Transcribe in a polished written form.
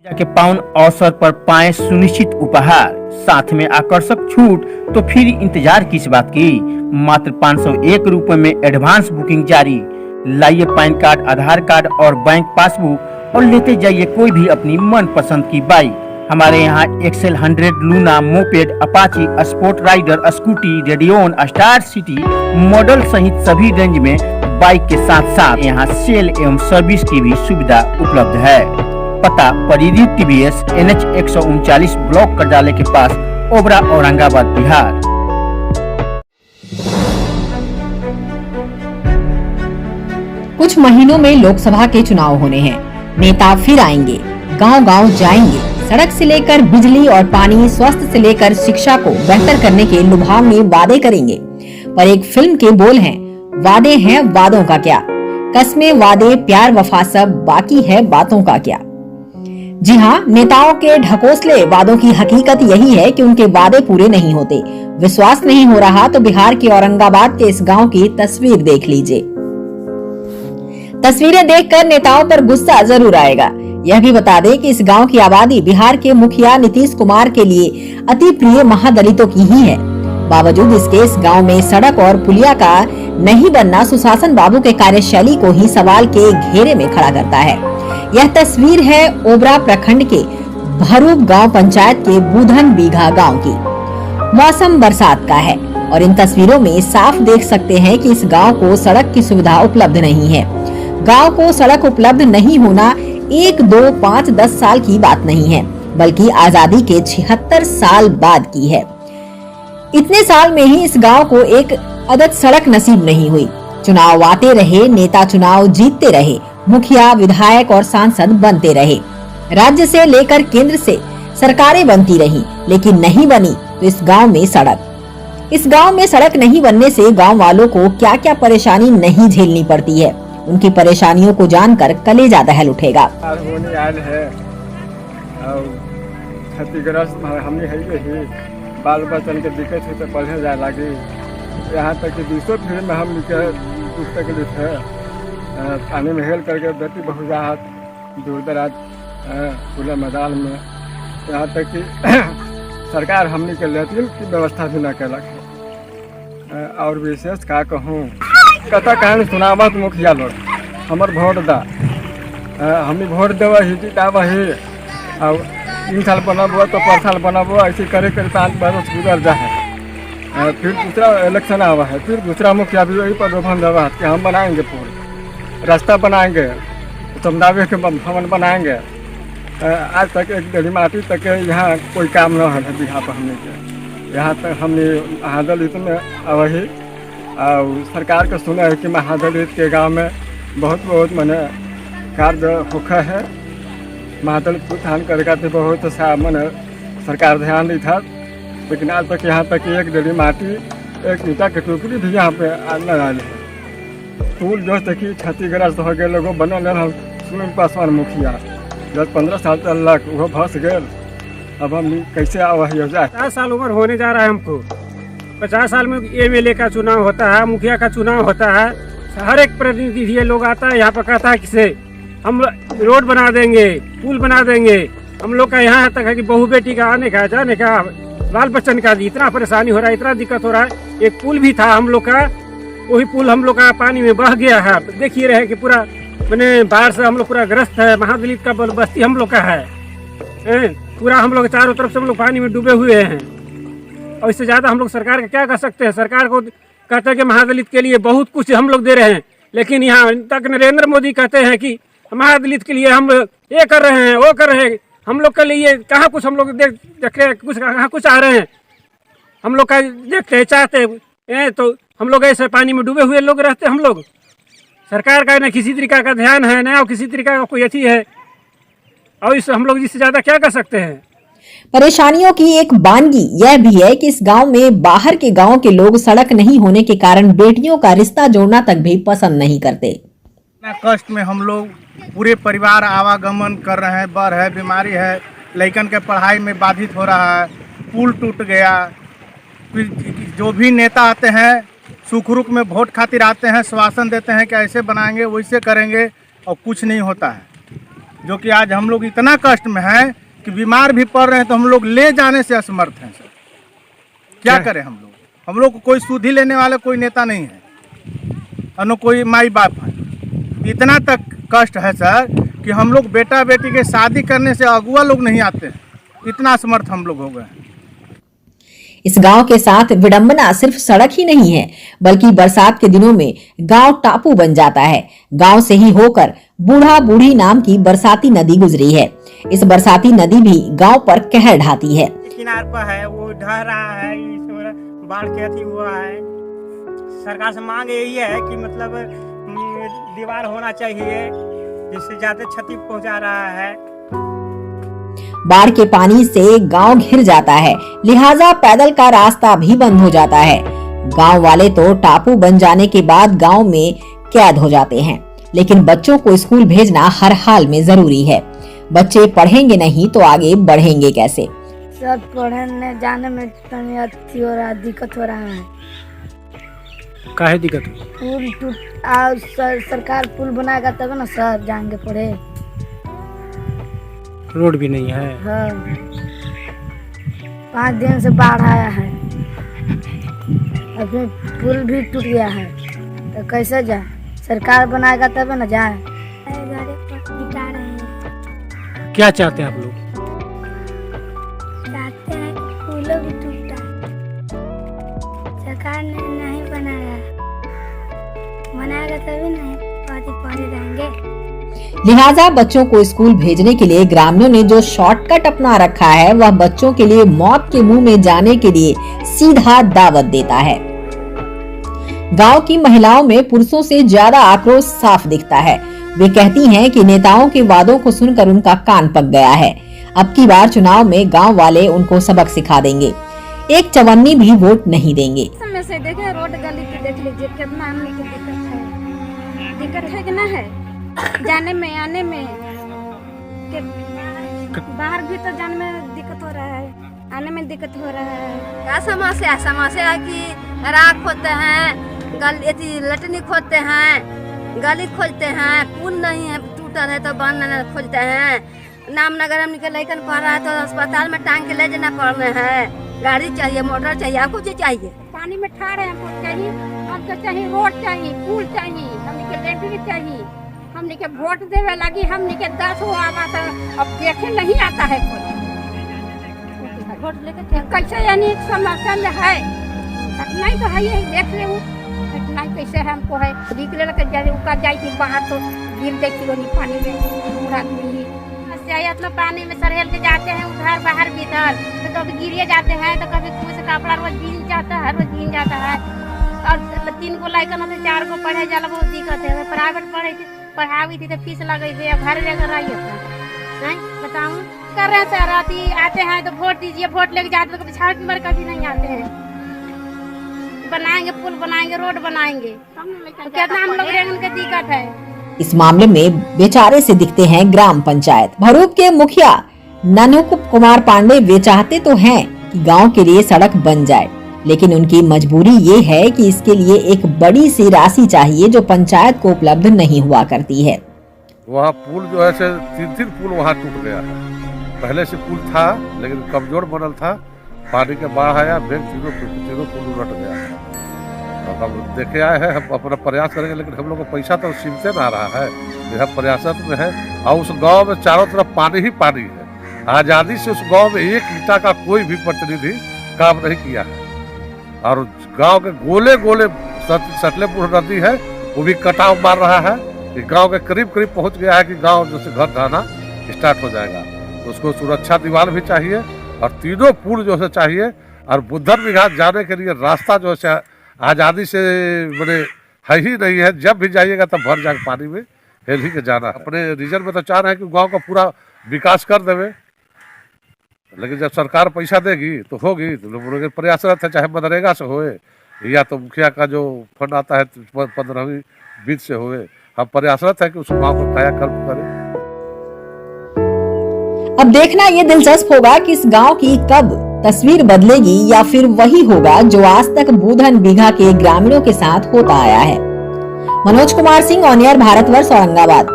के पावन अवसर पर पाएं सुनिश्चित उपहार, साथ में आकर्षक छूट, तो फिर इंतजार किस बात की। मात्र 501 रुपए में एडवांस बुकिंग जारी। लाइए पैन कार्ड, आधार कार्ड और बैंक पासबुक और लेते जाइए कोई भी अपनी मनपसंद की बाइक। हमारे यहाँ XL 100, Luna, moped, Apache, Sport Raider, Scooty, Radeon, Star City model सहित सभी रेंज में बाइक के साथ साथ यहाँ सेल एवं सर्विस की भी सुविधा उपलब्ध है। पता परिधि TVS NH 139 ब्लॉक करजाले के पास, ओबरा, औरंगाबाद, बिहार। कुछ महीनों में लोकसभा के चुनाव होने हैं। नेता फिर आएंगे, गांव-गांव जाएंगे। सड़क से लेकर बिजली और पानी, स्वास्थ्य से लेकर शिक्षा को बेहतर करने के लुभावने वादे करेंगे। पर एक फिल्म के बोल हैं, वादे हैं वादों का क्या, कस्में वादे प्यार वफा सब, बाकी है बातों का क्या। जी हाँ, नेताओं के ढकोसले वादों की हकीकत यही है कि उनके वादे पूरे नहीं होते। विश्वास नहीं हो रहा तो बिहार के औरंगाबाद के इस गांव की तस्वीर देख लीजिए। तस्वीरें देखकर नेताओं पर गुस्सा जरूर आएगा। यह भी बता दें कि इस गांव की आबादी बिहार के मुखिया नीतीश कुमार के लिए अति प्रिय महादलितों की ही है। बावजूद इसके इस गांव में सड़क और पुलिया का नहीं बनना सुशासन बाबू के कार्यशैली को ही सवाल के घेरे में खड़ा करता है। यह तस्वीर है ओबरा प्रखंड के भरूब गांव पंचायत के बुधन बीघा गांव की। मौसम बरसात का है और इन तस्वीरों में साफ देख सकते हैं कि इस गांव को सड़क की सुविधा उपलब्ध नहीं है। गांव को सड़क उपलब्ध नहीं होना 1, 2, 5, 10 साल की बात नहीं है, बल्कि आजादी के 76 साल बाद की है। इतने साल में ही इस गांव को एक अदद सड़क नसीब नहीं हुई। चुनाव आते रहे, नेता चुनाव जीतते रहे, मुखिया, विधायक और सांसद बनते रहे। राज्य से लेकर केंद्र से सरकारें बनती रहीं, लेकिन नहीं बनी तो इस गांव में सड़क। इस गांव में सड़क नहीं बनने से गांव वालों को क्या क्या परेशानी नहीं झेलनी पड़ती है, उनकी परेशानियों को जानकर कलेजा दहल उठेगा। क्षतिग्रस्त हमने है, बाल बच्चन के दिक्कत है तो पढ़े जाए लगे। यहाँ तक कि 200 फीट में हम पुस्तक है, पानी में हेल करके बेटी बहुत जात दूर दराज खुले मैदान में। यहाँ तक कि सरकार हमने के लेट्रिन की व्यवस्था भी न कलक। और विशेष का कहूँ, कथा कहानी सुनावत मुखिया लोग हमर वोट दा, हमने वोट देव ही जीताब ही, और 3 साल बनब तो 5 साल बनब, ऐसे करे 5 बरस गुजर जाए। फिर दूसरा इलेक्शन आवा है, फिर दूसरा मुखिया भी वही पर रोपन देवा कि हम बनाएंगे, पूरे रास्ता बनाएंगे, समझावे के भवन बनाएंगे। आज तक एक गली माटी तक यहाँ कोई काम न है बिहार पर हमने के। यहाँ तक हमने महादलित में वही और सरकार को सुना है कि महादलित के गांव में बहुत मैंने कार्य होखा है। महादलित उत्थान करके तो बहुत सा मैंने सरकार ध्यान दी था, लेकिन आज तक यहाँ तक एक गली माटी, एक ईटा की टुकड़ी भी यहाँ पे न आई है। पुल जो तक क्षतिग्रस्त हो गए, लोगों बनल हम सुनील पासवान मुखिया 10-15 साल चलक, वो फंस गए। अब हम कैसे आवा हो जाए। 50 साल उम्र होने जा रहा है हमको। 50 साल में MLA का चुनाव होता है, मुखिया का चुनाव होता है, हर एक प्रतिनिधि लोग आता है यहाँ पर, कहता है किसे हम रोड बना देंगे, पुल बना देंगे। हम लोग का यहाँ तक है कि बहू बेटी का आने का जाने का, बाल बच्चन का इतना परेशानी हो रहा है, इतना दिक्कत हो रहा है। एक पुल भी था हम लोग का, वही पुल हम लोग का पानी में बह गया है। देखिए रहे कि पूरा मैंने बाढ़ से हम लोग पूरा ग्रस्त है। महादलित का बस्ती हम लोग का है, पूरा हम लोग चारों तरफ से हम लोग पानी में डूबे हुए हैं। और इससे ज़्यादा हम लोग सरकार का क्या कर सकते हैं। सरकार को कहते हैं कि महादलित के लिए बहुत कुछ हम लोग दे रहे हैं, लेकिन यहाँ तक नरेंद्र मोदी कहते हैं कि महादलित के लिए हम ये कर रहे हैं, वो कर रहे हैं। हम लोग के लिए कहाँ कुछ हम लोग देख रहे हैं, कुछ कहाँ कुछ आ रहे हैं। हम लोग का देखते हैं, चाहते हैं, तो हम लोग ऐसे पानी में डूबे हुए लोग रहते हैं। हम लोग सरकार का न किसी तरीका का ध्यान है, न किसी तरीका का कोई अच्छी है, और इस हम लोग इससे ज्यादा क्या कर सकते हैं। परेशानियों की एक बानगी यह भी है कि इस गांव में बाहर के गांव के लोग सड़क नहीं होने के कारण बेटियों का रिश्ता जोड़ना तक भी पसंद नहीं करते। कष्ट में हम लोग पूरे परिवार आवागमन कर रहे हैं, बर है, बीमारी है, लड़कन के पढ़ाई में बाधित हो रहा है, पुल टूट गया। फिर जो भी नेता आते हैं सुखरुख में वोट खातिर आते हैं, श्वासन देते हैं कि ऐसे बनाएंगे, वैसे करेंगे, और कुछ नहीं होता है। जो कि आज हम लोग इतना कष्ट में हैं कि बीमार भी पड़ रहे हैं तो हम लोग ले जाने से असमर्थ हैं सर। क्या करें हम लोग को कोई सुधि लेने वाला कोई नेता नहीं है और न कोई माई बाप है। इतना तक कष्ट है सर कि हम लोग बेटा बेटी के शादी करने से अगुआ लोग नहीं आते हैं, इतना असमर्थ हम लोग हो गए हैं। इस गांव के साथ विडंबना सिर्फ सड़क ही नहीं है, बल्कि बरसात के दिनों में गांव टापू बन जाता है। गांव से ही होकर बूढ़ा बूढ़ी नाम की बरसाती नदी गुजरी है। इस बरसाती नदी भी गांव पर कहर ढाती है। किनार पर है, वो ढह रहा है, बाढ़ के अथी हुआ है। सरकार से मांग यही है कि मतलब दीवार होना चाहिए, जिससे ज्यादा क्षति पहुंचा रहा है। बाढ़ के पानी से गांव घिर जाता है, लिहाजा पैदल का रास्ता भी बंद हो जाता है। गांव वाले तो टापू बन जाने के बाद गांव में कैद हो जाते हैं, लेकिन बच्चों को स्कूल भेजना हर हाल में जरूरी है। बच्चे पढ़ेंगे नहीं तो आगे बढ़ेंगे कैसे? सर पढ़ने जाने में अथी हो रहा, दिक्कत हो रहा है। काहे दिक्कत? पुल टूट सरकार पुल बनाएगा तब ना सर जाएंगे पढ़े। रोड भी नहीं है। हाँ 5 दिन से बाढ़ आया है, अभी पुल भी टूट गया है तो कैसे जाए? सरकार बनाएगा तब ना जाए। क्या चाहते हैं आप लोग? चाहते हैं कि पुल भी टूटा, सरकार ने नहीं बनाया, बनाएगा तभी नहीं पढ़े रहेंगे। लिहाजा बच्चों को स्कूल भेजने के लिए ग्रामीणों ने जो शॉर्टकट अपना रखा है, वह बच्चों के लिए मौत के मुंह में जाने के लिए सीधा दावत देता है। गांव की महिलाओं में पुरुषों से ज्यादा आक्रोश साफ दिखता है। वे कहती हैं कि नेताओं के वादों को सुनकर उनका कान पक गया है। अब की बार चुनाव में गांव वाले उनको सबक सिखा देंगे, एक चवन्नी भी वोट नहीं देंगे। समय से देखे रोड गली की देख लीजिए कितना हमने की दिक्कत है कि ना है, जाने में आने में बाहर भी तो जाने में दिक्कत हो रहा है, आने में दिक्कत हो रहा है। क्या समस्या है कि राख होते हैं, लटनी खोदते हैं, गली खोजते हैं, पुल नहीं है, टूटल है तो बंद खोजते हैं। नामनगर हम निकल लेकर पढ़ रहा है तो अस्पताल में टांग के ले जाना पड़ रहे हैं। गाड़ी चाहिए, मोटर चाहिए, आपको कुछ चाहिए? पानी में ठाड़ है, हमको चाहिए, हमको चाहिए रोड चाहिए, पुल चाहिए, हमने के लेटरिन चाहिए, हमने के वोट देवे लगी, हमने के 10 हो आवा था, अब देखे नहीं आता है कोई वोट लेके कैसे, यानी समस्या में है नहीं तो है, ये देख ले नहीं कैसे है हमको है। निकले लगे जाई थी बाहर तो गिर गई थी पानी में, पूरा इतना पानी में सरहेल के जाते हैं उधर बाहर भीतर, तो कभी गिरे जाते हैं तो कभी कुछ कपड़ा रोज भीग जाता है, और 3 को लाइक 4 को पढ़े जाला बहुत दिक्कत है। प्राइवेट पढ़ावी थी तो फीस लगे थे, घर लेकर आइए नहीं बताऊँ कर रहे हैं सर। आते हैं तो वोट दीजिए, वोट लेके जाते तो छाड़ नंबर कभी नहीं आते हैं। बनाएंगे पुल, बनाएंगे रोड, बनाएंगे तो कितना हम लोग रहेंगे, उनके दिक्कत है। इस मामले में बेचारे से दिखते हैं ग्राम पंचायत। भरूच के मुखिया नन्हू कुमार पांडे वे चाहते तो हैं कि गांव के लिए सड़क बन जाए, लेकिन उनकी मजबूरी ये है कि इसके लिए एक बड़ी सी राशि चाहिए जो पंचायत को उपलब्ध नहीं हुआ करती है। वहाँ पुल जो है 3 पुल वहाँ टूट गया है। पहले से पुल था लेकिन कमजोर बनल था, पानी के बाढ़ आया, तीनों पुल उलट गया। हम देखे आए हैं, हम अपना प्रयास करेंगे, लेकिन हम लोग को पैसा तो सीमते ना रहा है। हम प्रयासरत में है और उस गांव में चारों तरफ पानी ही पानी है। आज़ादी से उस गांव में एक ईंटा का कोई भी प्रतिनिधि काम नहीं किया है। और गांव के गोले गोले सतलेपुर नदी है, वो भी कटाव मार रहा है। गांव के करीब पहुंच गया है कि गांव जैसे घर ढाना स्टार्ट हो जाएगा। तो उसको सुरक्षा दीवार भी चाहिए और तीनों पुल जो है चाहिए। और बुद्धर विघाट जाने के लिए रास्ता जो है आज़ादी से बड़े है ही नहीं है। जब भी जाइएगा तब भर जाकर पानी में हेल ही के जाना। अपने रीजन में तो चाह रहे हैं कि गांव का पूरा विकास कर देवे, लेकिन जब सरकार पैसा देगी तो होगी। तो लोग प्रयासरत है, चाहे मनरेगा से होए या तो मुखिया का जो फंड आता है 15वीं बीत से होए। हम प्रयासरत है कि उस गाँव को कायाकल्प करें। अब देखना ये दिलचस्प होगा कि इस गांव की कब तस्वीर बदलेगी या फिर वही होगा जो आज तक बूधन बीघा के ग्रामीणों के साथ होता आया है। Manoj Kumar Singh, on air Bharatvarsh, Aurangabad.